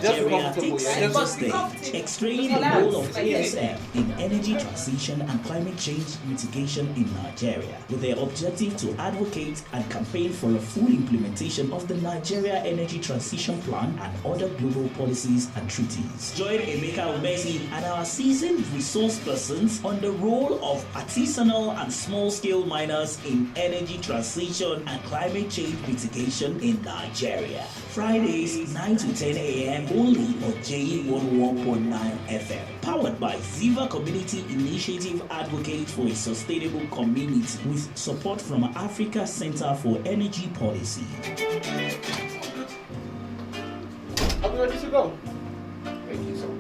Nigeria takes center stage, explaining the role of ASM in energy transition and climate change mitigation in Nigeria, with their objective to advocate and campaign for a full implementation of the Nigeria Energy Transition Plan and other global policies and treaties. Join Emeka Umezi and our seasoned resource persons on the role of artisanal and small-scale miners in energy transition and climate change mitigation in Nigeria. Fridays 9 to 10 a.m. only on JE 101.9 FM. Powered by Ziva Community Initiative Advocate for a Sustainable Community with support from Africa Center for Energy Policy. Are we ready to go? Thank you so much.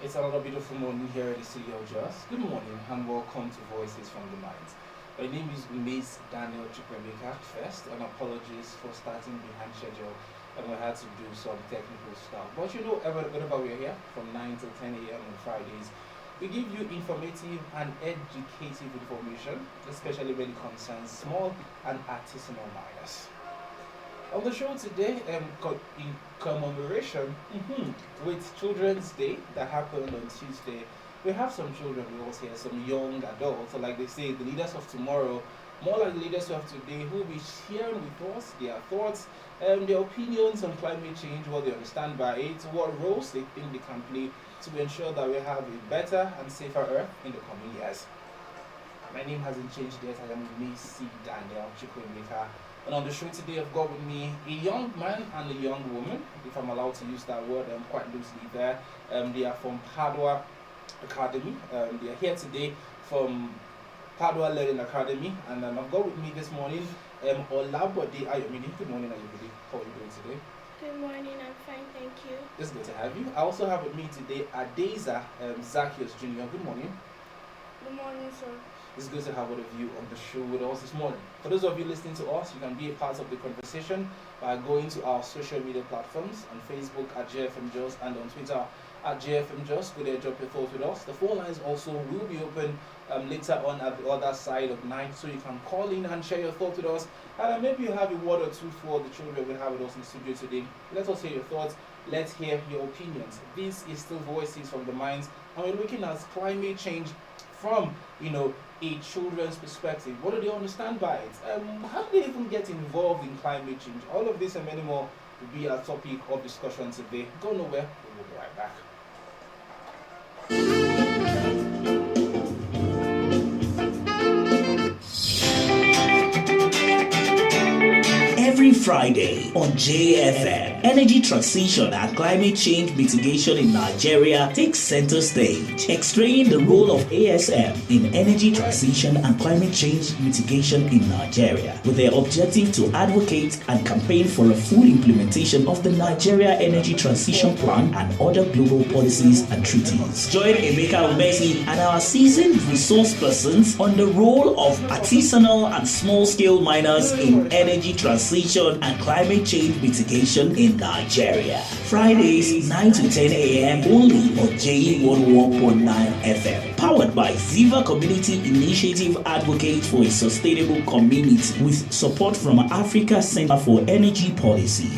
It's another beautiful morning here in the city of Jos. Good morning and welcome to Voices from the Mind. My name is Miss Daniel Chukwemeka. First, and apologies for starting behind schedule, and we had to do some technical stuff. But you know, whenever we're here from 9 to 10 a.m. on Fridays, we give you informative and educative information, especially when it concerns small and artisanal miners. On the show today, in commemoration with Children's Day that happened on Tuesday, we have some children with us here, some young adults, so like they say, the leaders of tomorrow, more like the leaders of today, who will be sharing with us their thoughts, their opinions on climate change, what they understand by it, what roles they think they can play to ensure that we have a better and safer earth in the coming years. My name hasn't changed yet. I am Miss Daniel Chukwemeka. And on the show today, I've got with me a young man and a young woman, if I'm allowed to use that word quite loosely there. They are from Padua Academy. They are here today from Padua Learning Academy. And I've got with me this morning Olabode Ayomide. Good morning, Ayomide. How are you doing today? Good morning, I'm fine, thank you. It's good to have you. I also have with me today Adeza Zacchaeus Jr. Good morning. Good morning, sir. It's good to have all of you on the show with us this morning. For those of you listening to us, you can be a part of the conversation by going to our social media platforms on Facebook at JFM Jos and on Twitter at JFM Jos. Go there, drop your thoughts with us. The phone lines also will be open later on at the other side of night, so you can call in and share your thoughts with us. And maybe you have a word or two for the children we have with us in the studio today. Let us hear your thoughts. Let's hear your opinions. This is still Voices from the Minds, and we're looking at climate change from, a children's perspective. What do they understand by it? How do they even get involved in climate change? All of this and many more will be our topic of discussion today. Go nowhere, we will be right back. Every Friday on JFM, energy transition and climate change mitigation in Nigeria takes center stage, explaining the role of ASM in energy transition and climate change mitigation in Nigeria, with their objective to advocate and campaign for a full implementation of the Nigeria Energy Transition Plan and other global policies and treaties. Join Emeka Umezi and our seasoned resource persons on the role of artisanal and small-scale miners in energy transition and climate change mitigation in Nigeria. Fridays 9 to 10 a.m. only on JE 101.9 FM. Powered by Ziva Community Initiative Advocate for a Sustainable Community with support from Africa Center for Energy Policy.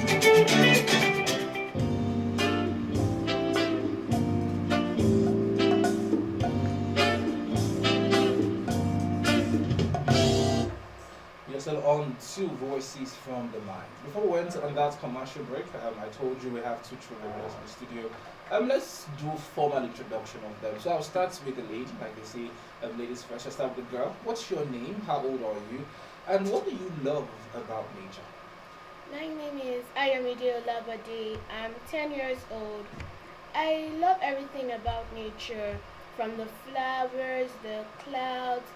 On two Voices from the Mind. Before we went on that commercial break, I told you we have two children with us in the studio. Let's do a formal introduction of them. So I'll start with the lady, like they say, ladies first. I'll start with the girl. What's your name? How old are you? And what do you love about nature? My name is Ayomide Olabode. I'm 10 years old. I love everything about nature, from the flowers, the clouds,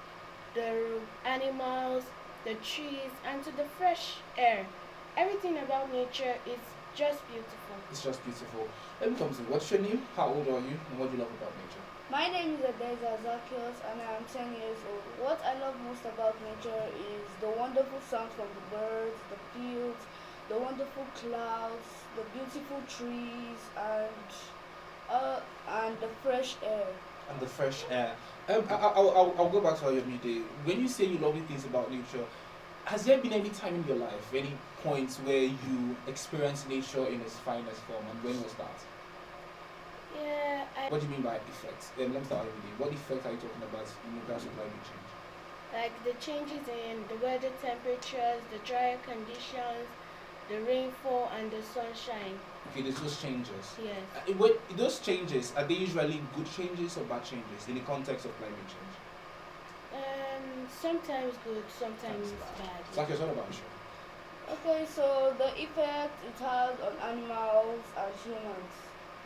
the animals, the trees, and to the fresh air. Everything about nature is just beautiful. It's just beautiful. Let me come to you. What's your name? How old are you? And what do you love about nature? My name is Adeza Zacchaeus and I am 10 years old. What I love most about nature is the wonderful sounds from the birds, the fields, the wonderful clouds, the beautiful trees, and the fresh air. And the fresh air. I'll go back to Ayomide. When you say you love things about nature, has there been any time in your life, any point where you experienced nature in its finest form, and when was that? Yeah, What do you mean by effects? Let me start with you. What effect are you talking about in regards to climate change? like the changes in the weather temperatures, the drier conditions, the rainfall, and the sunshine. Okay, there's those changes. Yes. Those changes, are they usually good changes or bad changes in the context of climate change? Sometimes good, sometimes bad. It's like it's all about you. Okay, so the effect it has on animals and humans.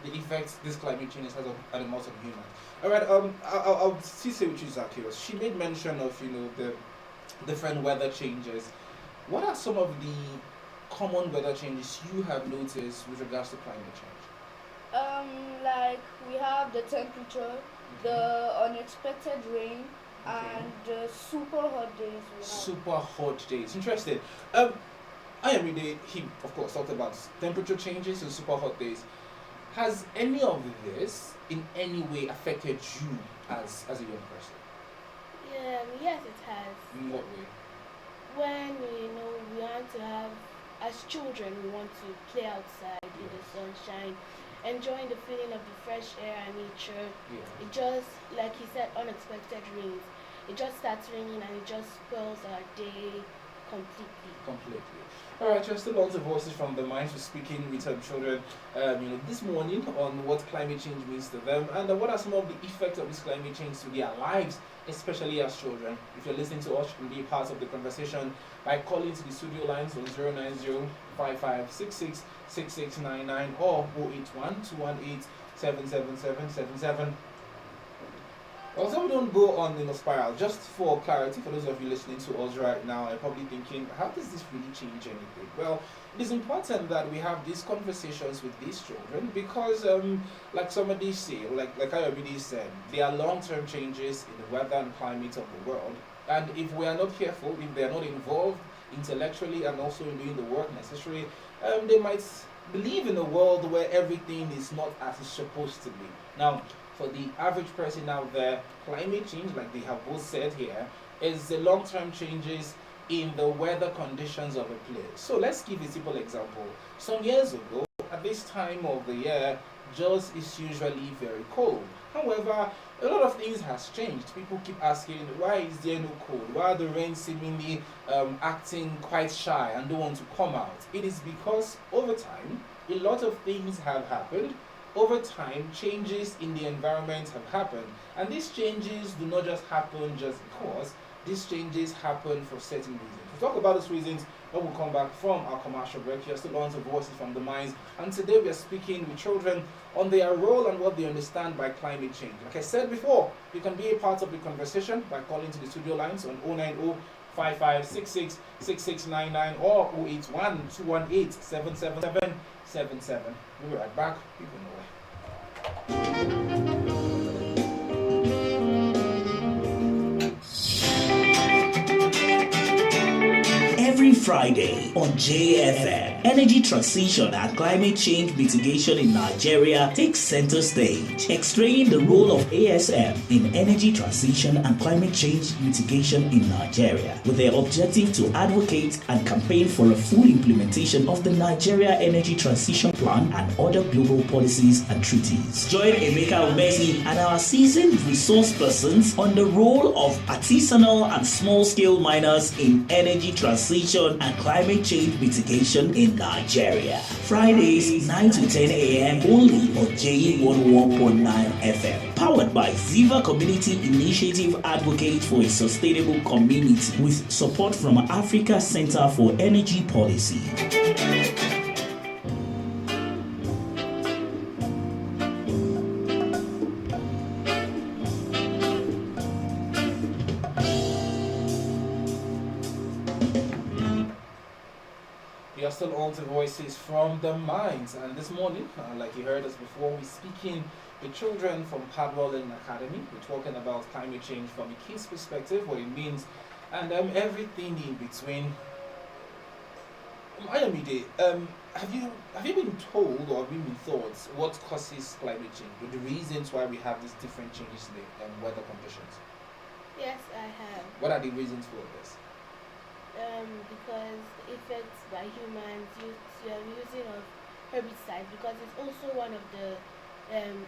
The effects this climate change has on animals and humans. All right. I'll see say with you, Zacchaeus. She made mention of the different weather changes. What are some of the common weather changes you have noticed with regards to climate change? Like we have the temperature, the unexpected rain, and the super hot days we have. Super hot days. Interesting. He of course talked about temperature changes and super hot days. Has any of this in any way affected you as a young person? Yes, it has. In what way? When we want to have, as children, we want to play outside in the sunshine, enjoying the feeling of the fresh air and nature. Yeah. It just, like he said, unexpected rains. It just starts raining and it just spoils our day completely. All right, just still lots of voices from the minds for speaking with our children, this morning on what climate change means to them and what are some of the effects of this climate change to their lives, especially as children. If you're listening to us, you can be part of the conversation by calling to the studio lines on 090-5566-6699 or 081-218-77777. Also, we don't go on in a spiral. Just for clarity, for those of you listening to us right now, are probably thinking, how does this really change anything? Well, it is important that we have these conversations with these children because, like somebody said, like I already said, there are long-term changes in the weather and climate of the world. And if we are not careful, if they are not involved intellectually and also in doing the work necessary, they might believe in a world where everything is not as it's supposed to be. Now, for the average person out there, climate change, like they have both said here, is the long-term changes in the weather conditions of a place. So let's give a simple example. Some years ago, at this time of the year, Jos is usually very cold. However, a lot of things has changed. People keep asking, why is there no cold? Why are the rain seemingly acting quite shy and don't want to come out? It is because over time, a lot of things have happened. Over time, changes in the environment have happened. And these changes do not just happen just because. These changes happen for certain reasons. We'll talk about those reasons when we come back from our commercial break. You're still on to Voices from the Minds. And today we are speaking with children on their role and what they understand by climate change. Like I said before, you can be a part of the conversation by calling to the studio lines on 090-5566-6699 or 081-218-77777. We'll be right back. People know it. Every Friday on JFM, energy transition and climate change mitigation in Nigeria takes center stage, explaining the role of ASM in energy transition and climate change mitigation in Nigeria, with their objective to advocate and campaign for a full implementation of the Nigeria Energy Transition Plan and other global policies and treaties. Join Emeka Umesi and our seasoned resource persons on the role of artisanal and small-scale miners in energy transition and climate change mitigation in Nigeria. Fridays 9 to 10 a.m. only on JE 101.9 FM. Powered by Ziva Community Initiative Advocate for a Sustainable Community with support from Africa Center for Energy Policy. We are still on to Voices from the Minds, and this morning, like you heard us before, we're speaking to children from Padwell Learning Academy. We're talking about climate change from a kid's perspective, what it means, and everything in between. Ayomide, have you been told or have you been taught what causes climate change, or the reasons why we have these different changes in the weather conditions? Yes, I have. What are the reasons for this? Because the effects by humans using of herbicides, because it's also one of the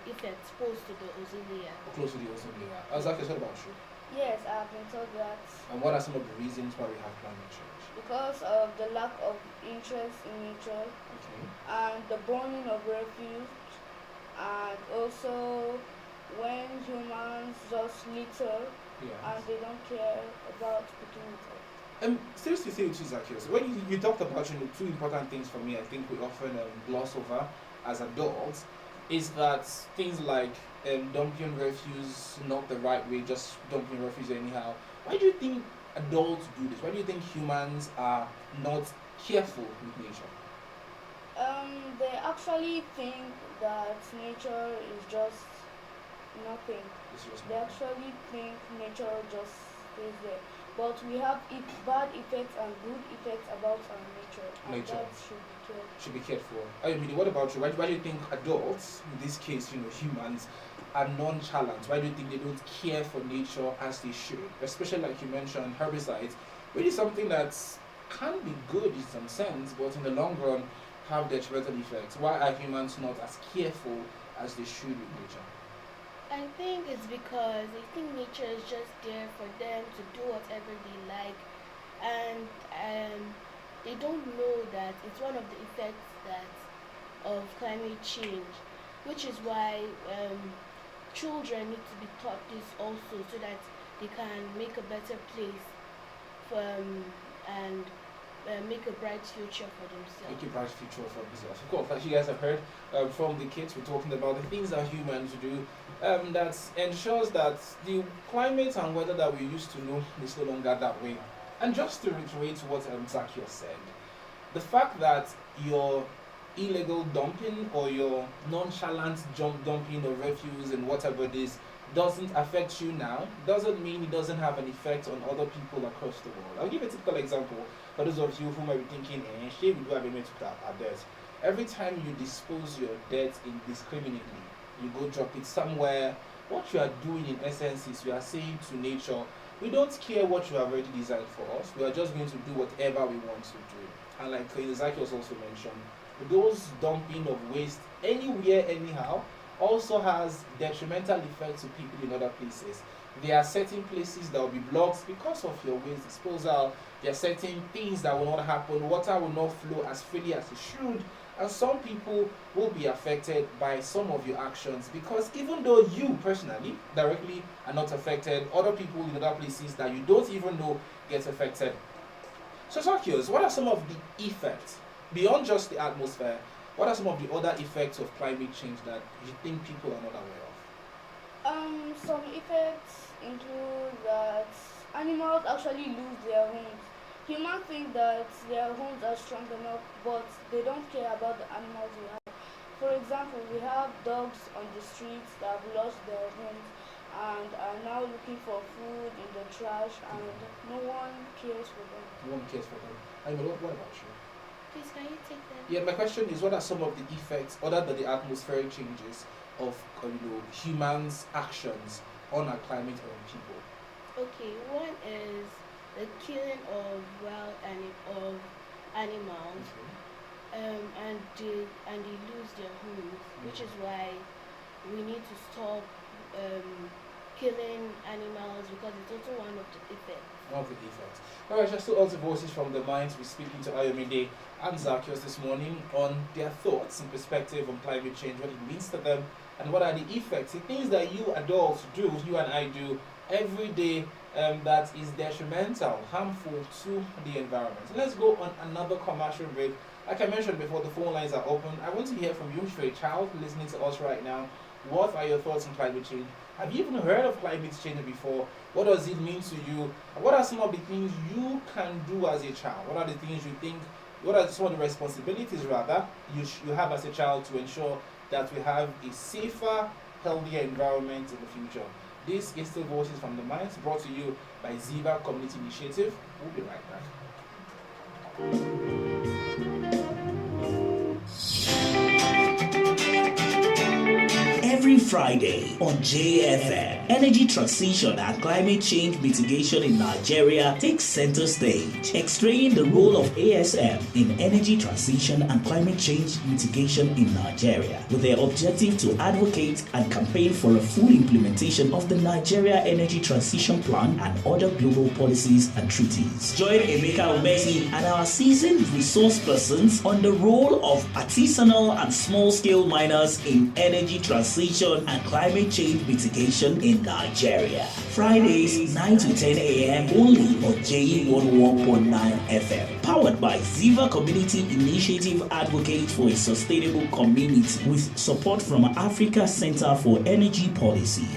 effects posed to the ozone layer. Close to the ozone layer. Exactly, what about you? Yes, I have been told that And what are some of the reasons why we have climate change? because of the lack of interest in nature Okay. and the burning of refuse, and also when humans just litter Yeah. and they don't care about picking it up. Seriously, say it is Zacchaeus. When you talked about two important things for me, I think we often gloss over as adults, is that things like dumping refuse not the right way, just dumping refuse anyhow. Why do you think adults do this? Why do you think humans are not careful with nature? They actually think that nature is just nothing. It's just They actually think nature just stays there. But we have bad effects and good effects about our nature, and Nature. that should be cared. should be cared for. I mean, what about you? Why do you think adults, in this case, humans, are nonchalant? Why do you think they don't care for nature as they should? Especially like you mentioned, herbicides, which is something that can be good in some sense, but in the long run have detrimental effects. Why are humans not as careful as they should with nature? I think it's because they think nature is just there for them to do whatever they like, and they don't know that it's one of the effects of climate change, which is why children need to be taught this also, so that they can make a better place for and make a bright future for themselves. Make a bright future for themselves. Of course, as you guys have heard from the kids, we're talking about the things that humans do that ensures that the climate and weather that we used to know is no longer that way. And just to reiterate what Zacchaeus said, the fact that your illegal dumping or your nonchalant dumping of refuse and whatever it is doesn't affect you now doesn't mean it doesn't have an effect on other people across the world. I'll give a typical example for those of you who might be thinking, we do have a to put our dirt. Every time you dispose your dirt indiscriminately, you go drop it somewhere, what you are doing in essence is you are saying to nature, we don't care what you have already designed for us, we are just going to do whatever we want to do. And like Zacchaeus also mentioned, those dumping of waste anywhere, anyhow, also has detrimental effects to people in other places. There are certain places that will be blocked because of your waste disposal. There are certain things that will not happen. Water will not flow as freely as it should. And some people will be affected by some of your actions, because even though you personally directly are not affected, other people in other places that you don't even know get affected. So Zacchaeus, what are some of the effects beyond just the atmosphere? What are some of the other effects of climate change that you think people are not aware of? Some effects include that animals actually lose their homes. Humans think that their homes are strong enough, but they don't care about the animals we have. For example, we have dogs on the streets that have lost their homes and are now looking for food in the trash, and no one cares for them. No one cares for them. I mean, what about you? Please, can you take that? Yeah, my question is, what are some of the effects, other than the atmospheric changes, of humans' actions on our climate and on people? Okay, one is the killing of animals, and they lose their homes, which is why we need to stop killing animals, because it's also one of the effects. One of the effects. Alright, just to also voices from the minds, we're speaking to Ayomide and Zacchaeus this morning on their thoughts and perspective on climate change, what it means to them, and what are the effects, the things that you adults do, you and I do every day, that is detrimental, harmful to the environment. So let's go on another commercial break. Like I mentioned before, the phone lines are open. I want to hear from you, if you're a child listening to us right now. What are your thoughts on climate change? Have you even heard of climate change before? What does it mean to you? What are some of the things you can do as a child? What are the things you think, what are some of the responsibilities rather you have as a child to ensure that we have a safer, healthier environment in the future? This is still Voices from the Minds, brought to you by Ziva Community Initiative. We'll be right back. Every Friday on JFM, energy transition and climate change mitigation in Nigeria takes center stage, explaining the role of ASM in energy transition and climate change mitigation in Nigeria, with their objective to advocate and campaign for a full implementation of the Nigeria Energy Transition Plan and other global policies and treaties. Join Emeka Umesi and our seasoned resource persons on the role of artisanal and small-scale miners in energy transition and climate change mitigation in Nigeria. Fridays 9 to 10 a.m. only on JE 101.9 FM. Powered by Ziva Community Initiative, advocate for a sustainable community with support from Africa Center for Energy Policy.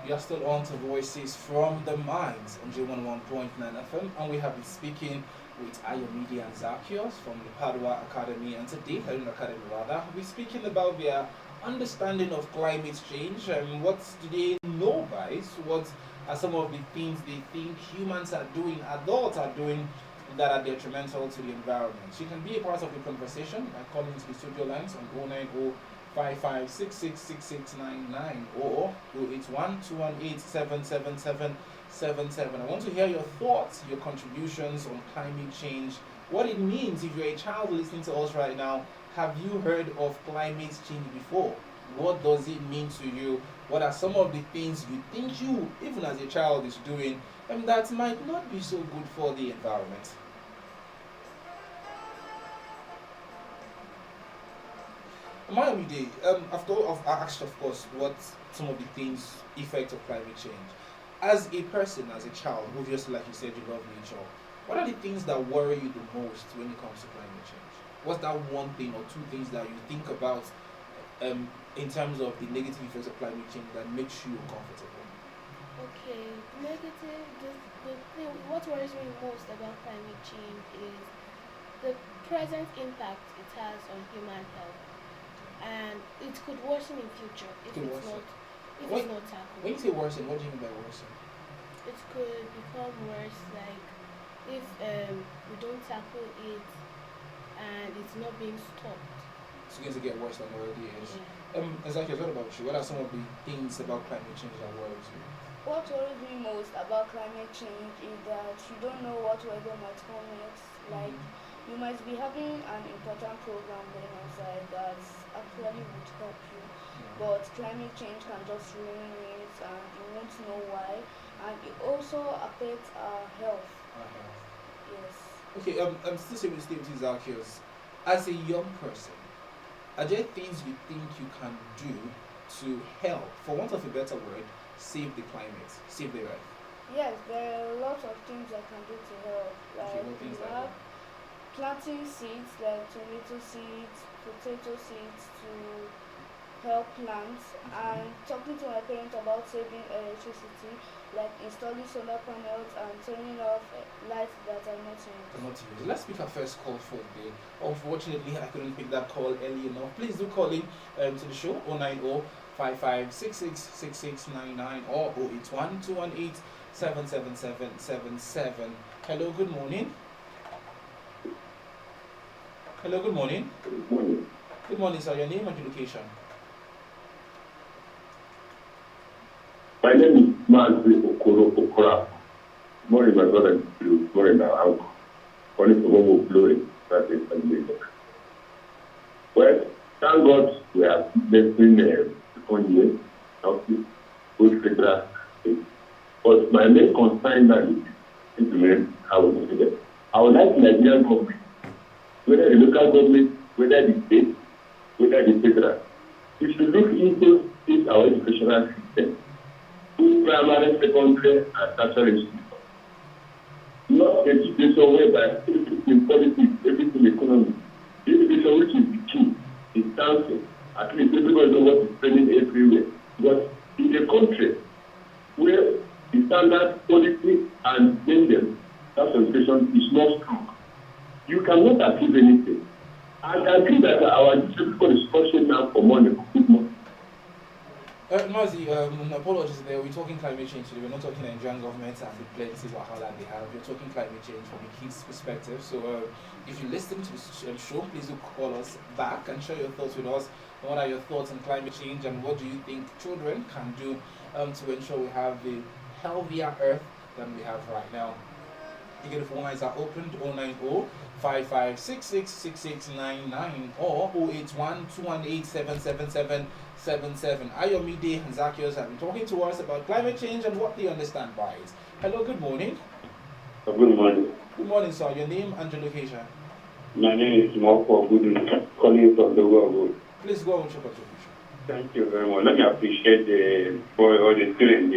We are still on to Voices from the Minds on J11.9 FM, and we have been speaking with Ayomide and Zacchaeus from the Padua Academy, and today, Helen Academy rather, we're speaking about their understanding of climate change and what do they know by it, what are some of the things they think humans are doing, adults are doing, that are detrimental to the environment. You can be a part of the conversation by calling to the studio lines on 090 55666699 or 081-218-77777. I want to hear your thoughts, your contributions on climate change, what it means. If you're a child listening to us right now, have you heard of climate change before? What does it mean to you? What are some of the things you think you, even as a child, is doing and that might not be so good for the environment? Mayomide, I've asked, of course, what some of the things, effect of climate change. As a person, as a child, obviously, like you said, you love nature. What are the things that worry you the most when it comes to climate change? What's that one thing or two things that you think about in terms of the negative effects of climate change that makes you uncomfortable? Okay, negative. The thing, what worries me most about climate change is the present impact it has on human health, and it could worsen in future if it's not tackled. When you say worsen, what do you mean by worsen? It could become worse, like if we don't tackle it and it's not being stopped. It's going to get worse than it already is. Yeah. Exactly. What about you? What are some of the things about climate change that worries you? What worries me most about climate change is that you don't know what weather might come next. Like, you might be having an important program going outside that actually would help you, but climate change can just ruin it and you won't know why, and it also affects our health. Yes. Okay, I'm still saying with Steve Zacchaeus. As a young person, are there things you think you can do to help, for want of a better word, save the climate, save the earth? Yes, there are lots of things I can do to help. Like, things we like have planting seeds, like tomato seeds, potato seeds, to help plants, and talking to my parents about saving electricity, like installing solar panels and turning off lights that are not used. Let's pick our first call for the day. Unfortunately, I couldn't pick that call early enough. Please do call in to the show 090 55666699 or 081-218-77777. Hello, good morning. Hello, good morning. Good morning. Good morning, sir. Your name and location? My name is Mazi Okora. Morning, my brother. Morning, my uncle. Calling from Omo Glory. That is Sunday. Well, thank God we are witnessing the second year of the good federal state. But my main concern now is implement how we do that. I would like Nigerian government, whether the local government, whether the state, whether the federal, we should look into this our educational system, both primary, secondary, and tertiary institutions. Not a situation whereby everything in politics, everything in economy, the education which is the key is dancing. At least everybody knows what is training everywhere. But in a country where the standard policy and then that education is not strong, you cannot achieve anything. And I think that our difficult is pushing now for money, for good money. Mazi, apologies there. We're talking climate change today. We're not talking Nigerian government and the plenty of how that they have. We're talking climate change from a kid's perspective. So if you listen to this show, please do call us back and share your thoughts with us. What are your thoughts on climate change and what do you think children can do to ensure we have a healthier earth than we have right now? Again, the phone lines are opened 090 55666699 or 081 218 777. Ayomide and Zacchaeus have been talking to us about climate change and what they understand by it. Hello, good morning. Good morning. Good morning, sir. Your name and your location? My name is Marco Goodman, calling from the world. Please go on with your contribution. Thank you very much. Let me appreciate for all the students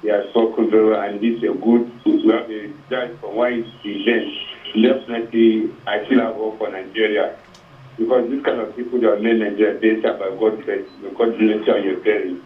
they are so clever, and this is a good to have a judge from why he learned. Definitely, I feel I hope for Nigeria. Because this kind of people that made Nigeria based by God bless you, God bless you and your parents.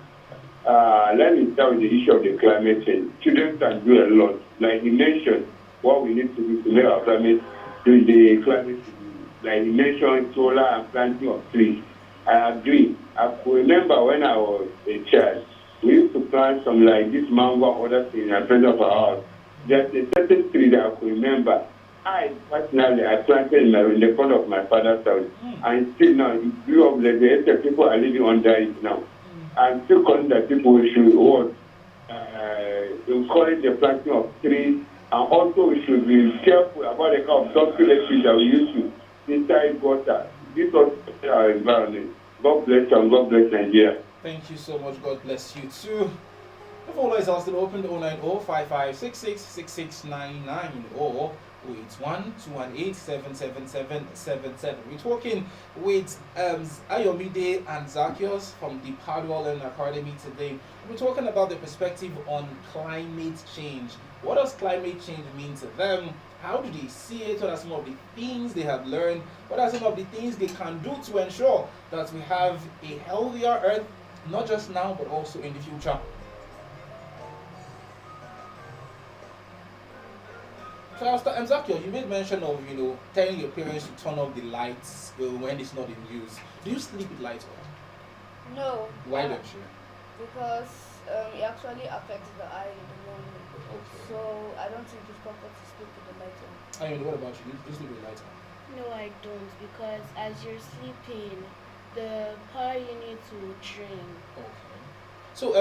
Let me start with the issue of the climate change. Children can do a lot. Like he mentioned, what we need to do to make our climate to the climate change. Like he mentioned, solar and planting of trees. I agree. I could remember when I was a child, we used to plant some like this mango and other things in front of our house. There's a certain tree that I could remember. I personally, I planted in the front of my father's house, and still now it grew up like the extra people are living under it now. I'm still calling that people should encourage the planting of trees, and also we should be careful about the kind of toxic trees that we use to inside water. This was our environment. God bless you and God bless Nigeria. Thank you so much. God bless you too. The phone lines are still open 090 55666699 or 081 218 77777. We're talking with Ayomide and Zacchaeus from the Padua Learning Academy today. We're talking about the perspective on climate change. What does climate change mean to them? How do they see it? What are some of the things they have learned? What are some of the things they can do to ensure that we have a healthier earth, not just now, but also in the future? So, Zacchaeus, you made mention of, telling your parents to turn off the lights when it's not in use. Do you sleep with lights on? No. Why don't you? Because it actually affects the eye in the morning. Okay. So I don't think it's proper to sleep with the light on. I mean, what about you? Do you sleep with lights on? No, I don't, because as you're sleeping, the power unit will drain. Okay. So,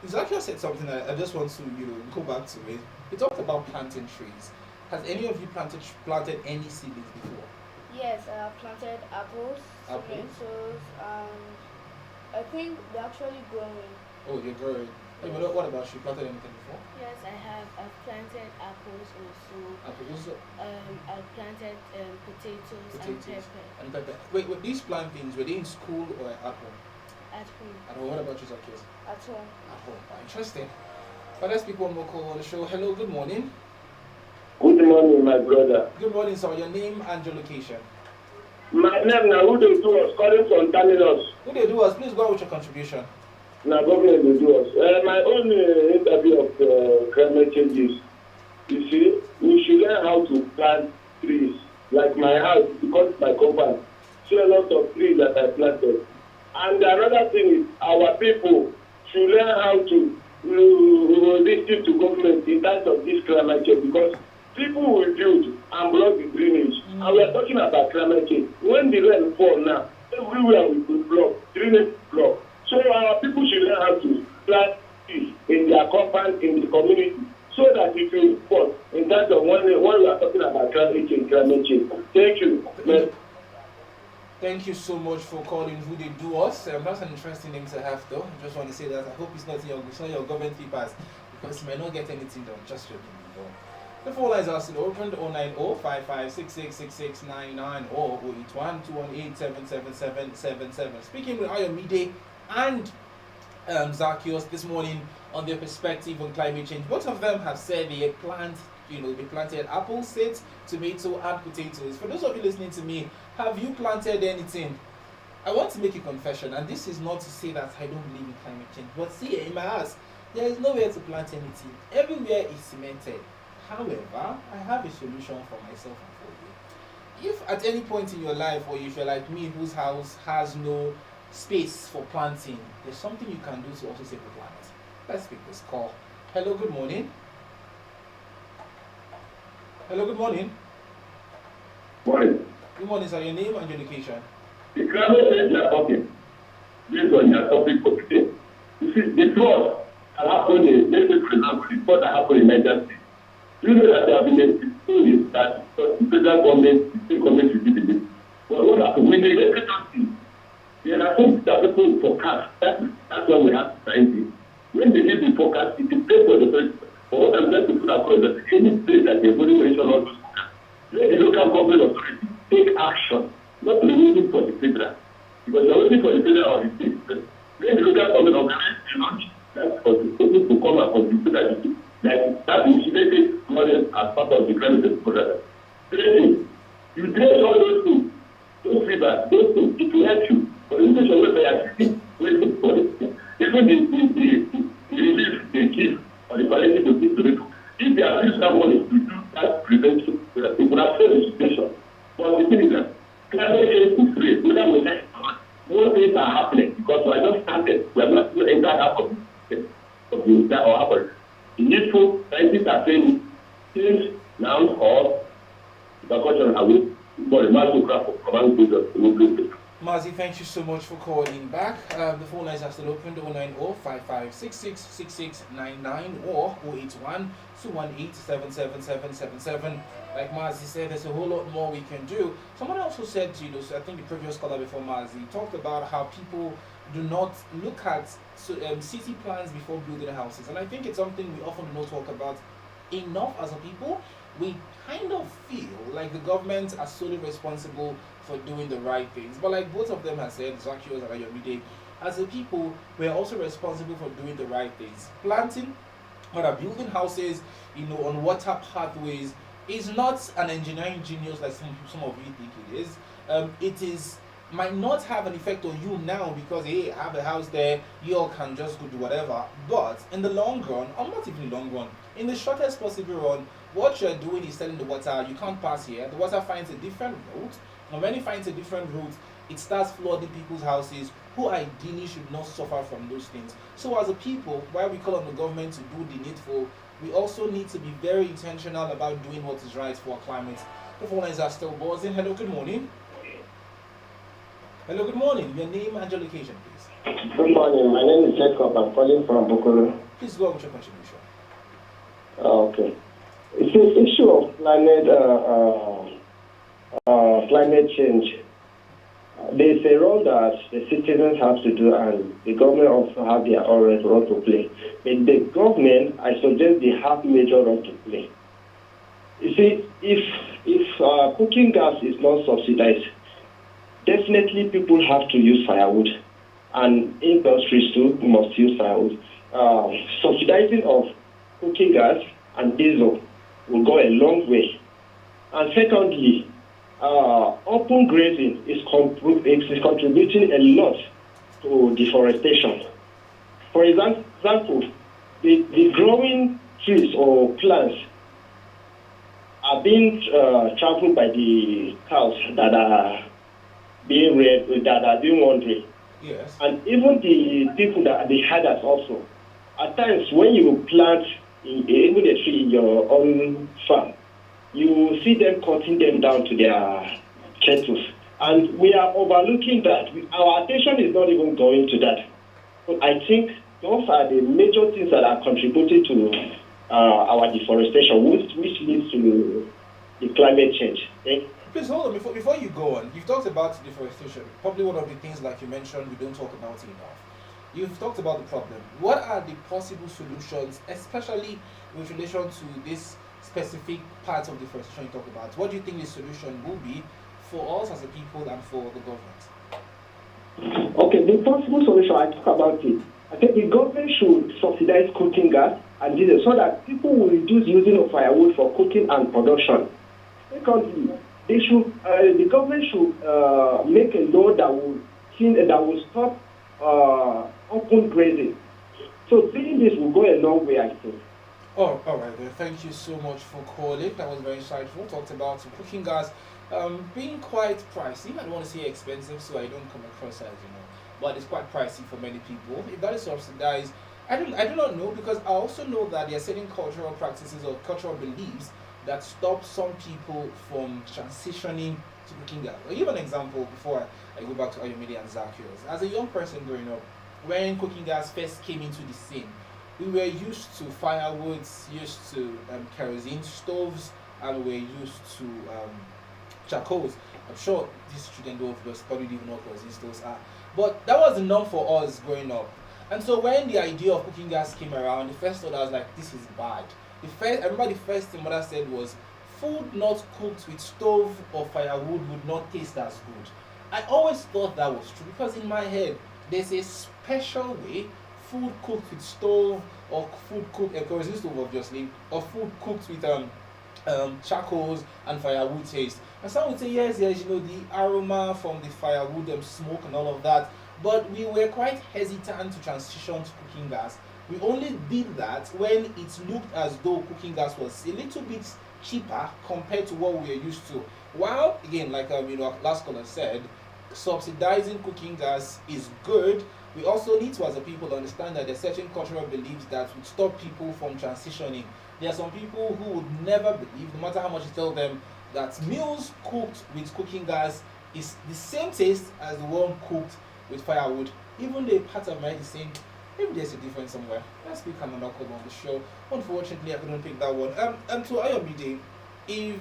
Zacchaeus said something that I just want to, go back to it. He talked about planting trees. Has any of you planted any seedlings before? Yes, I have planted apples, tomatoes, and I think they're actually growing. Oh, you're growing. Hey, but what about you? Planted anything before? Yes, I have. I've planted apples also. Apples. I've planted potatoes and pepper. And pepper. Wait, these plantings, were they in school or at home? At home. At home. What about you, Zacchaeus? At home. At home. Interesting. But let's pick one more call on the show. Hello, good morning. Good morning, my brother. Good morning, sir. Your name and your location. My name now, who they do us, calling from Terminus. Who they do us? Please go on with your contribution. Now, government will do us. My own interview of climate change is, you see, we should learn how to plant trees. Like my house, because my compound, see a lot of trees that I planted. And another thing is, our people should learn how to listen to government in terms of this climate change, because people will build and block the drainage. And we are talking about climate change. When the rain fall now, everywhere we could block, drainage block. So our people should learn how to plant trees in their compound, in the community, so that it will fall in terms of when we are talking about climate change. Thank you. Thank you so much for calling Who They Do Us. That's an interesting name to have, though. I just want to say that I hope it's not your government papers because you may not get anything done. Just joking. Though. The phone lines are still open: 090 or 081 Speaking with Ayomide and Zacchaeus this morning on their perspective on climate change. Both of them have said they planted apple seeds, tomato, and potatoes. For those of you listening to me, have you planted anything? I want to make a confession, and this is not to say that I don't believe in climate change, but see, in my house, there is nowhere to plant anything. Everywhere is cemented. However, I have a solution for myself and for you. If at any point in your life, or if you're like me, whose house has no space for planting, there's something you can do to also save the planet. Let's pick this call. Hello, good morning. Hello, good morning. Morning. Good morning, sir. Your name and your location. The climate change you are talking, based on your topic for today. You see, the flood that happened in, let's say, for example, the flood that happened in Niger State. You know that there have been a story that the federal government, the state government should be the lead. But what happened? When they get something, there are things that people forecast. That's why we have scientists. When they give the forecast, it is based on the person. But what I'm trying to put across is that any place that they're going to mention all those forecasts, let the local government authority take action, not to be waiting for the federal. Because they're waiting for the federal or the state. When the local government organize the launch, that's for the people to come and contribute that that insulated model as part of the climate change program. You trace all those things, those rivers, those things, it will help you. But in the way they are waiting for it, even the relief they give or the palliative they give to people, if they are using that money to do that prevention, it will have saved the situation. But the thing is that climate change is real. Whether we like it or not, more things are happening because we are just started. We are not still entered half of that or happened. The needful scientists are saying change now or the culture away for the micrograph of command users. Mazi, thank you so much for calling back. The phone lines are still open: 090 or 081-218-77777. Like Mazi said, there's a whole lot more we can do. Someone also said, so I think the previous caller before Mazi talked about how people do not look at city plans before building houses. And I think it's something we often do not talk about enough as a people. We kind of feel like the government are solely responsible for doing the right things. But like both of them have said, Zacchaeus and Ayomide, as a people, we're also responsible for doing the right things. Planting, building houses, on water pathways is not an engineering genius like some of you think it is. It might not have an effect on you now because, hey, I have a house there, you all can just go do whatever. But in the long run, or not even the long run, in the shortest possible run, what you're doing is telling the water, you can't pass here. The water finds a different route. And when it finds a different route, it starts flooding people's houses who ideally should not suffer from those things. So as a people, while we call on the government to do the needful, we also need to be very intentional about doing what is right for our climate. The phone lines are still buzzing. Hello, good morning. Hello, good morning. Your name and your location, please. Good morning. My name is Jacob. I'm calling from Bukuru. Please go on with your contribution. Okay. It's the issue of climate change. There's a role that the citizens have to do, and the government also have their own role to play. But the government, I suggest they have major role to play. You see, if cooking gas is not subsidized, definitely people have to use firewood, and industries too must use firewood. Subsidizing of cooking gas and diesel will go a long way. And secondly, open grazing is contributing a lot to deforestation. For example, the growing trees or plants are being trampled by the cows that are being wandering. Yes. And even the people that the herders also. At times when you plant even a tree in your own farm, you see them cutting them down to their kettles. And we are overlooking that. Our attention is not even going to that. But I think those are the major things that are contributing to our deforestation, which leads to the climate change. Please hold on before you go on. You've talked about deforestation. Probably one of the things, like you mentioned, we don't talk about enough. You've talked about the problem. What are the possible solutions, especially with relation to this specific part of deforestation you talk about? What do you think the solution will be for us as a people and for the government? Okay, the possible solution, I talk about it. I think the government should subsidize cooking gas and diesel so that people will reduce using of firewood for cooking and production. Secondly, the government should make a law that will stop open grazing. So doing this will go a long way, I think. Oh, all right then. Thank you so much for calling. That was very insightful. Talked about cooking gas being quite pricey. I don't want to say expensive, so I don't come across as but it's quite pricey for many people. If that is subsidized, I do not know, because I also know that there are certain cultural practices or cultural beliefs that stop some people from transitioning to cooking gas. I'll give an example before I go back to Ayomide and Zacchaeus. As a young person growing up, when cooking gas first came into the scene, we were used to firewoods, used to kerosene stoves, and we were used to charcoals. I'm sure these children don't probably even know what kerosene stoves are. But that was the norm for us growing up. And so when the idea of cooking gas came around, the first thought I was like, this is bad. I remember the first thing mother said was, food not cooked with stove or firewood would not taste as good. I always thought that was true, because in my head, there's a special way food cooked with stove, or food cooked, kerosene stove obviously, or food cooked with charcoals and firewood taste. And some would say yes, the aroma from the firewood, smoke and all of that. But we were quite hesitant to transition to cooking gas. We only did that when it looked as though cooking gas was a little bit cheaper compared to what we are used to. While again, like last caller said, subsidizing cooking gas is good, we also need to, as a people, understand that there are certain cultural beliefs that would stop people from transitioning. There are some people who would never believe, no matter how much you tell them, that meals cooked with cooking gas is the same taste as the one cooked with firewood. Even though part of my mind is saying, maybe there's a difference somewhere. Let's pick another call on the show. Unfortunately, I couldn't pick that one. And to Ayomide, if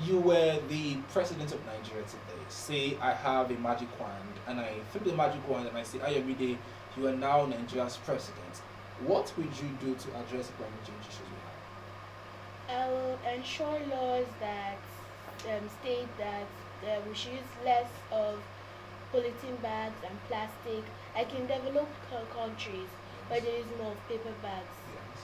you were the president of Nigeria today, say I have a magic wand, and I flip the magic wand and I say, Ayomide, you are now Nigeria's president. What would you do to address the climate change issues we have? I will ensure laws that state that we should use less of polythene bags and plastic, like in developed countries where there is more of paper bags. Yes.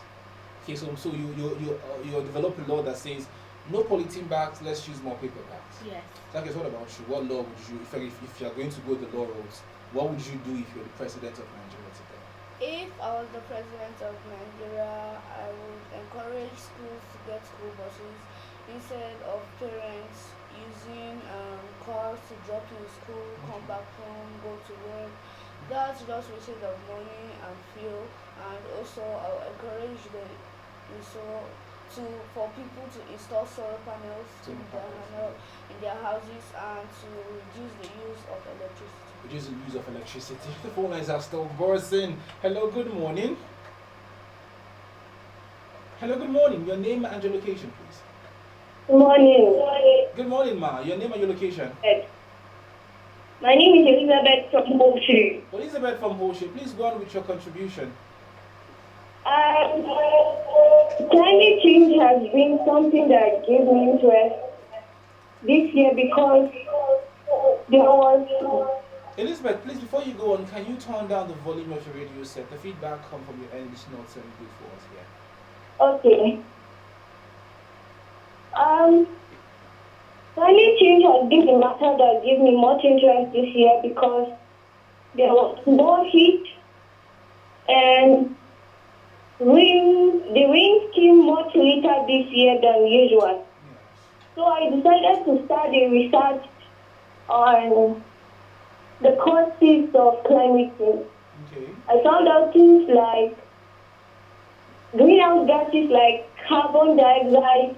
Okay, so you develop a law that says no polythene bags, let's use more paper bags. Yes. So what about you? What law would you, if you are going to go the law route, what would you do if you're the president of Nigeria today? If I was the president of Nigeria, I would encourage schools to get school buses instead of parents using cars to drop you in school, come back home, go to work. That's just wasted of money and fuel. And also, I'll encourage for people to install solar panels in their houses and to reduce the use of electricity. Reduce the use of electricity. The phone lines are still buzzing. Hello, good morning. Hello, good morning. Your name and your location, please. Good morning. Good morning, ma. Your name and your location. My name is Elizabeth from Hoshi. Elizabeth from Hoshi, please go on with your contribution. Climate change has been something that gave me interest this year because there was... Elizabeth, please, before you go on, can you turn down the volume of your radio set? The feedback comes from your end, it's not so good for us here. Okay. Climate change has been a matter that gave me much interest this year because there was more heat and the rain came much later this year than usual. Yes. So I decided to start a research on the causes of climate change. Okay. I found out things like greenhouse gases like carbon dioxide,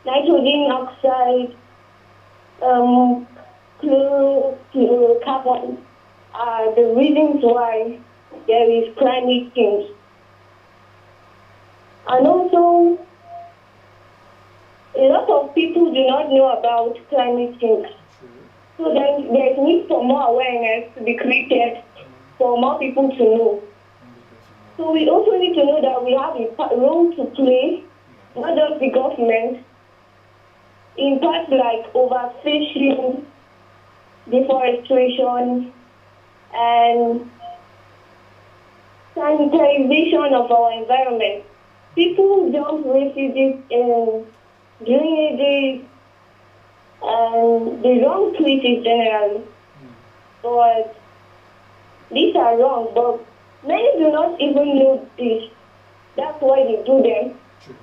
nitrogen oxide, chlorocarbon are the reasons why there is climate change. And also, a lot of people do not know about climate change. So then there's need for more awareness to be created for more people to know. So we also need to know that we have a role to play, not just the government, in parts like overfishing, deforestation, and sanitization of our environment. People dump refugees in drainages and the wrong places generally. But these are wrong, but many do not even know this. That's why they do them. True.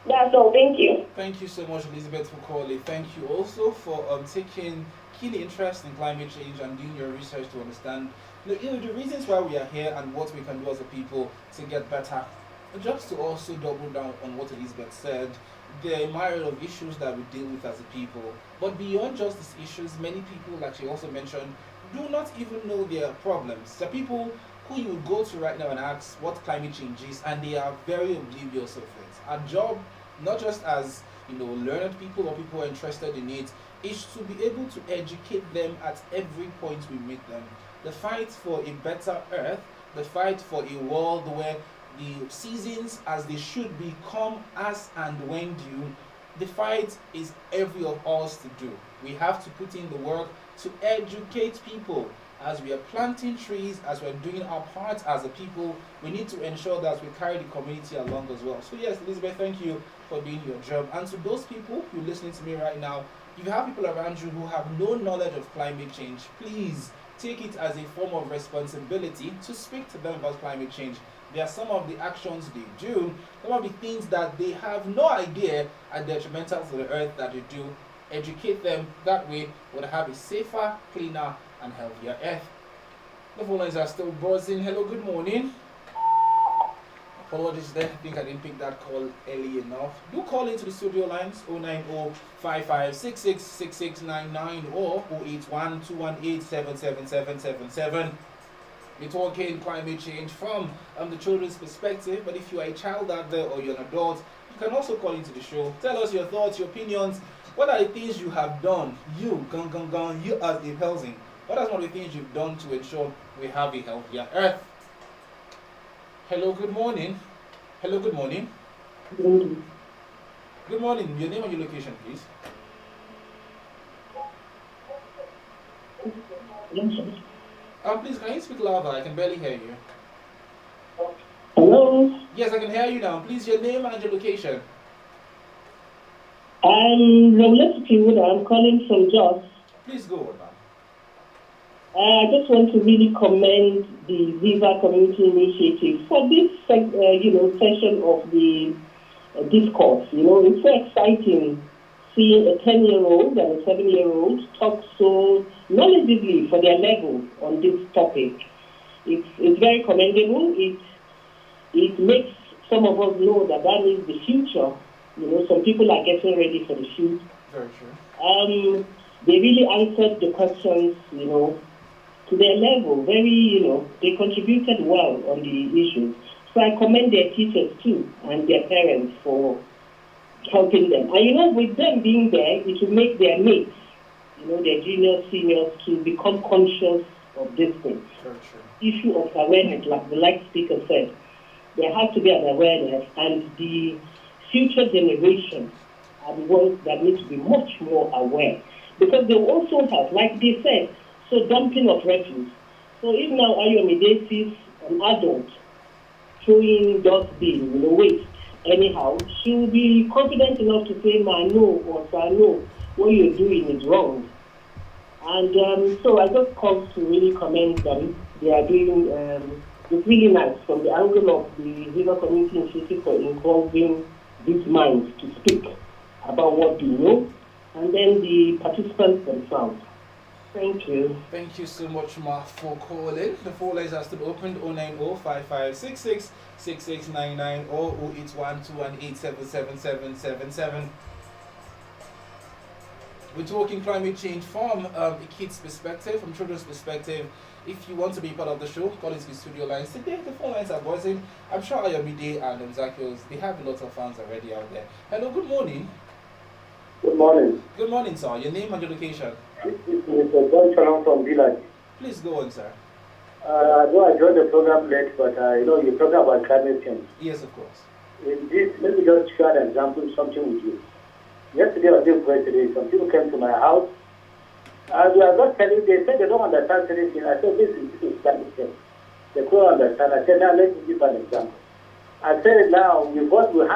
That's all. Thank you. Thank you so much, Elizabeth, for calling. Thank you also for taking keen interest in climate change and doing your research to understand the reasons why we are here and what we can do as a people to get better. Just to also double down on what Elizabeth said, there are a myriad of issues that we deal with as a people. But beyond just these issues, many people, like she also mentioned, do not even know their problems. There are people who you would go to right now and ask what climate change is, and they are very oblivious of it. Our job, not just as learned people or people who are interested in it, is to be able to educate them at every point we meet them. The fight for a better earth, the fight for a world where the seasons as they should be come as and when due, the fight is every of us to do. We have to put in the work to educate people. As we are planting trees, as we're doing our part as a people, we need to ensure that we carry the community along as well. So yes, Elizabeth, thank you for doing your job. And to those people who are listening to me right now, if you have people around you who have no knowledge of climate change, please take it as a form of responsibility to speak to them about climate change. There are some of the actions they do, some of the things that they have no idea are detrimental to the earth that they do. Educate them, that way we'll have a safer, cleaner, and healthier earth. The phone lines are still buzzing. Hello, good morning. Apologies there, I think I didn't pick that call early enough. Do call into the studio lines 090-5566-6699 or 081-218-77777. We're talking climate change from the children's perspective, but if you are a child out there or you're an adult, you can also call into the show. Tell us your thoughts, your opinions. What are the things you have done, you as a person? What are some of the things you've done to ensure we have a healthier earth? Hello, good morning. Hello, good morning. Good morning. Your name and your location, please. Please, can you speak louder? I can barely hear you. Hello? Yes, I can hear you now. Please, your name and your location. I'm Ramlet Wood. I'm calling from Jos. Please go on, ma'am. I just want to really commend the Ziva Community Initiative for this, session of the discourse. It's so exciting seeing a 10-year-old and a 7-year-old talk so knowledgeably for their level on this topic. It's very commendable. It makes some of us know that is the future. Some people are getting ready for the future. Very true. They really answered the questions, to their level. They contributed well on the issues. So I commend their teachers too and their parents for helping them. And with them being there, it will make their mates, their juniors, seniors, to become conscious of this thing. Very true. Issue of awareness, like the light speaker said, there has to be an awareness, and the future generations are the ones that need to be much more aware, because they also have, like they said, dumping of refuse. So if now Ayomide sees an adult throwing dustbin, waste anyhow, she will be confident enough to say, "Ma, no," or "Sir, no, what you're doing is wrong." And so I just called to really commend them. They are doing it's really nice from the angle of the Ziva Community Initiative for involving these minds to speak about what they know, and then the participants themselves. Thank you. Thank you so much, Ma, for calling. The phone lines are still open 090-5566-6699 or 081-218-77777. We're talking climate change from a kid's perspective, from children's perspective. If you want to be part of the show, call into the studio lines. Today, the phone lines are buzzing. I'm sure Ayomide and Zacchaeus, they have a lot of fans already out there. Hello, good morning. Good morning. Good morning, sir. Your name and your location? This is Mr. John Shalom from Village. Please go on, sir. Though I joined the program late, but you're talking about climate change. Yes, of course. In this, let me just share an example, something with you. Yesterday or day before yesterday, some people came to my house. We are not telling, they said they don't understand anything. I said, this is climate change. They couldn't understand. I said, now let me give an example. I said, now, we have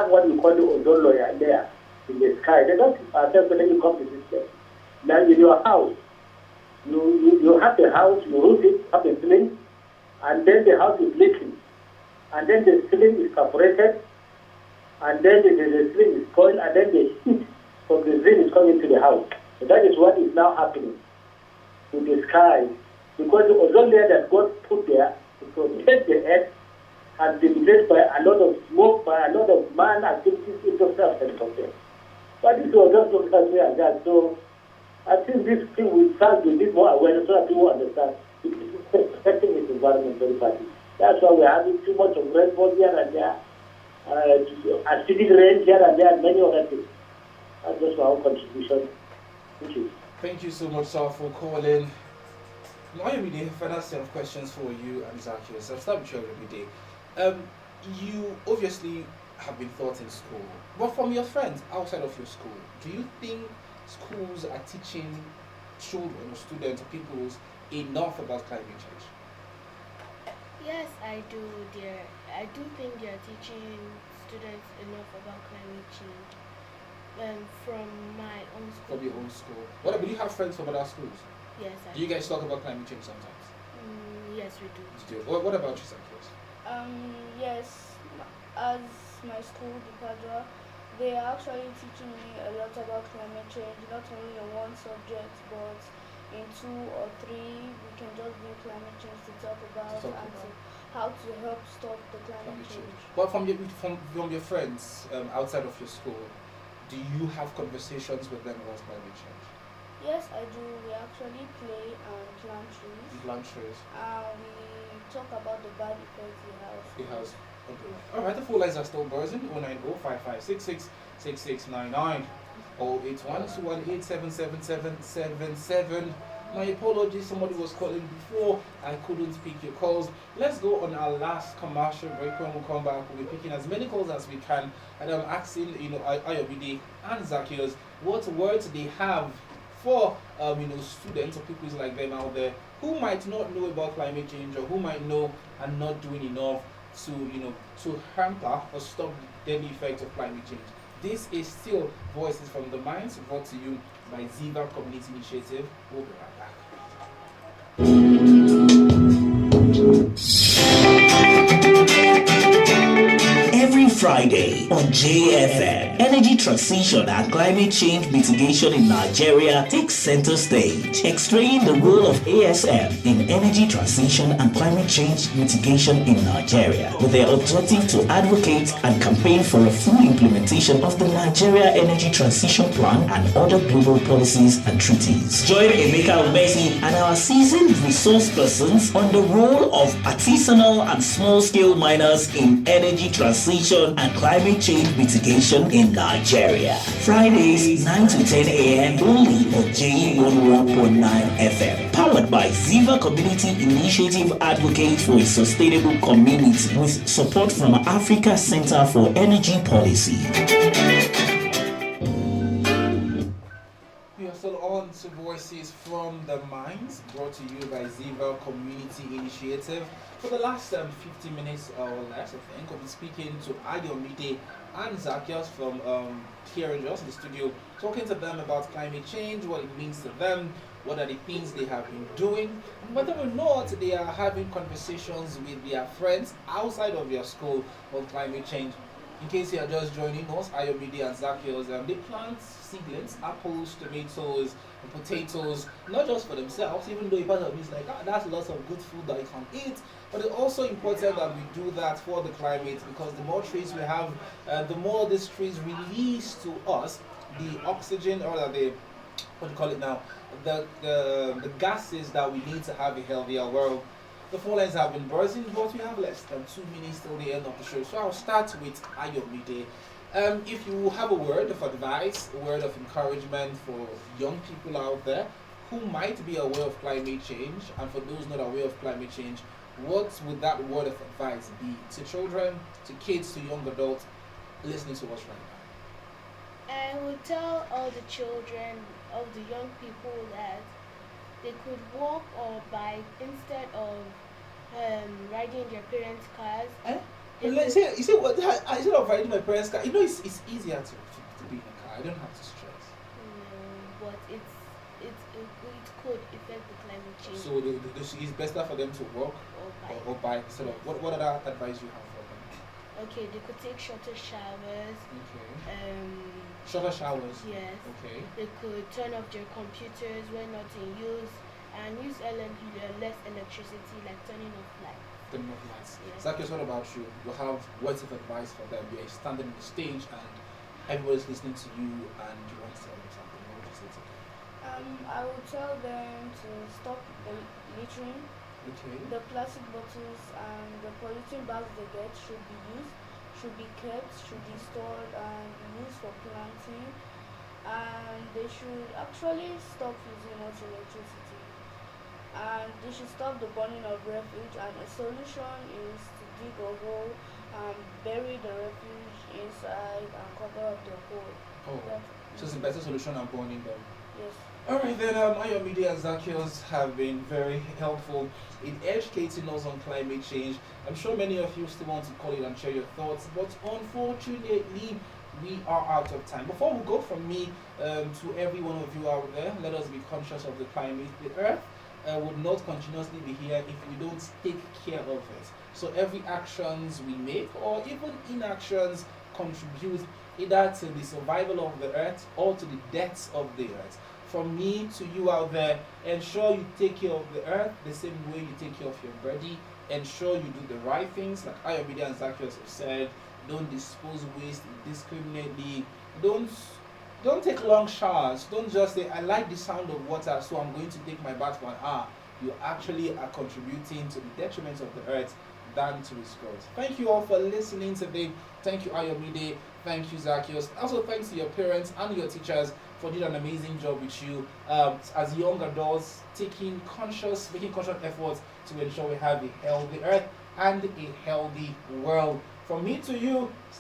what we call the ozone layer in the sky. They don't accept when you come to this place. Now, in your house, you have the house, you roof it, have a ceiling, and then the house is leaking. And then the ceiling is separated, and then the ceiling is coiled, and then the heat from the ceiling is coming to the house. So that is what is now happening with the sky. Because the ozone layer that God put there to protect the earth has been replaced by a lot of smoke, by a lot of man activities in the self and something. But this was just looked at me like that. So I think this thing will start with this more awareness so that people understand it is affecting its environment very badly. That's why we're having too much of rainfall here and there, acidic rain here and there, and many other things. That's just our contribution. Thank you. Thank you so much, sir, for calling. Now, every day, further set of questions for you and Zacchaeus. I'll start with you every day. You obviously have been taught in school, but from your friends outside of your school, do you think schools are teaching children or students or people enough about climate change? Yes, I do, dear. I do think they are teaching students enough about climate change. From my own school. From your own school. What do you have friends from other schools? Yes, I do. You guys talk about climate change sometimes? Yes, we do. You do. What about you, Zacchaeus? Yes, as my school, the Padua, they are actually teaching me a lot about climate change, not only in one subject, but in 2 or 3. We can just bring climate change to talk about how to help stop the climate change. Well, from your friends outside of your school, do you have conversations with them about climate change? Yes, I do. We actually play and plant trees. Plant trees. We talk about the bad effects it has. Okay. Alright, the phone lines are still buzzing. 090-5566-6699 or 8121877777. My apologies, somebody was calling before. I couldn't pick your calls. Let's go on our last commercial break. When we come back, we'll be picking as many calls as we can. And I'm asking, Ayobide and Zacchaeus, what words they have for, students or people like them out there who might not know about climate change or who might know and not doing enough to hamper or stop the deadly effects of climate change. This is still Voices from the Minds, brought to you by Ziva Community Initiative. We'll be right back. Every Friday on JFM, energy transition and climate change mitigation in Nigeria takes center stage, explaining the role of ASM in energy transition and climate change mitigation in Nigeria, with their objective to advocate and campaign for a full implementation of the Nigeria Energy Transition Plan and other global policies and treaties. Join Emeka Umesi and our seasoned resource persons on the role of artisanal and small-scale miners in energy transition and climate change mitigation in Nigeria. Fridays 9 to 10 a.m. only on J101.9 FM. Powered by Ziva Community Initiative, advocate for a sustainable community with support from Africa Center for Energy Policy. We are still on to Voices from the Minds, brought to you by Ziva Community Initiative. For the last 50 minutes or less, I think, we'll be speaking to Ayomide and Zacchaeus from here in the studio, talking to them about climate change, what it means to them, what are the things they have been doing, and whether or not they are having conversations with their friends outside of their school on climate change. In case you are just joining us, Ayomide and Zacchaeus, they plant seedlings, apples, tomatoes, and potatoes, not just for themselves, even though a part of it is like, that's lots of good food that you can eat, but it's also important that we do that for the climate, because the more trees we have, the more these trees release to us the oxygen, or the, what do you call it now, the gases that we need to have a healthier world. The phone lines have been buzzing, but we have less than 2 minutes till the end of the show. So I'll start with Ayomide. If you have a word of advice, a word of encouragement for young people out there who might be aware of climate change, and for those not aware of climate change, what would that word of advice be to children, to kids, to young adults listening to us right I would tell all the children, all the young people that they could walk or bike instead of riding their parents' cars. now? Eh? They Like, could, you see what? Instead of riding my parents' car, it's easier to be in a car. I don't have to stress. but it could affect the climate change So it's better for them to walk or bike. or bike instead of what other advice you have for them? Okay, they could take shorter showers. Okay. Um, Shorter showers. yes. Okay. They could turn off their computers when not in use and use less electricity, like turning off lights. The movements. Yes. Zacchaeus, what about you? You have words of advice for them. You're standing on the stage and everybody's listening to you and you want to tell them something. What would you say to them? I would tell them to stop the littering. Okay. The plastic bottles and the polythene bags they get should be kept, should be stored and used for planting. And they should actually stop using much electricity. And they should stop the burning of refuge. And a solution is to dig a hole and bury the refuge inside and cover up the hole. Oh, That- so it's a better solution than burning them. Yes. Alright then, Ayo Media and Zacchaeus have been very helpful in educating us on climate change. I'm sure many of you still want to call it and share your thoughts, but unfortunately, we are out of time. Before we go from me to every one of you out there, let us be conscious of the climate. The earth would not continuously be here if we don't take care of it. So every actions we make or even inactions contribute either to the survival of the earth or to the death of the earth. From me to you out there, ensure you take care of the earth the same way you take care of your body. Ensure you do the right things, like Ayomide and Zacchaeus have said. Don't dispose waste indiscriminately. Don't take long showers. Don't just say, I like the sound of water, so I'm going to take my bath for an hour. You actually are contributing to the detriment of the earth than to its growth. Thank you all for listening today. Thank you, Ayomide. Thank you, Zacchaeus. Also, thanks to your parents and your teachers for doing an amazing job with you as young adults, making conscious efforts to ensure we have a healthy earth and a healthy world. From me to you, stay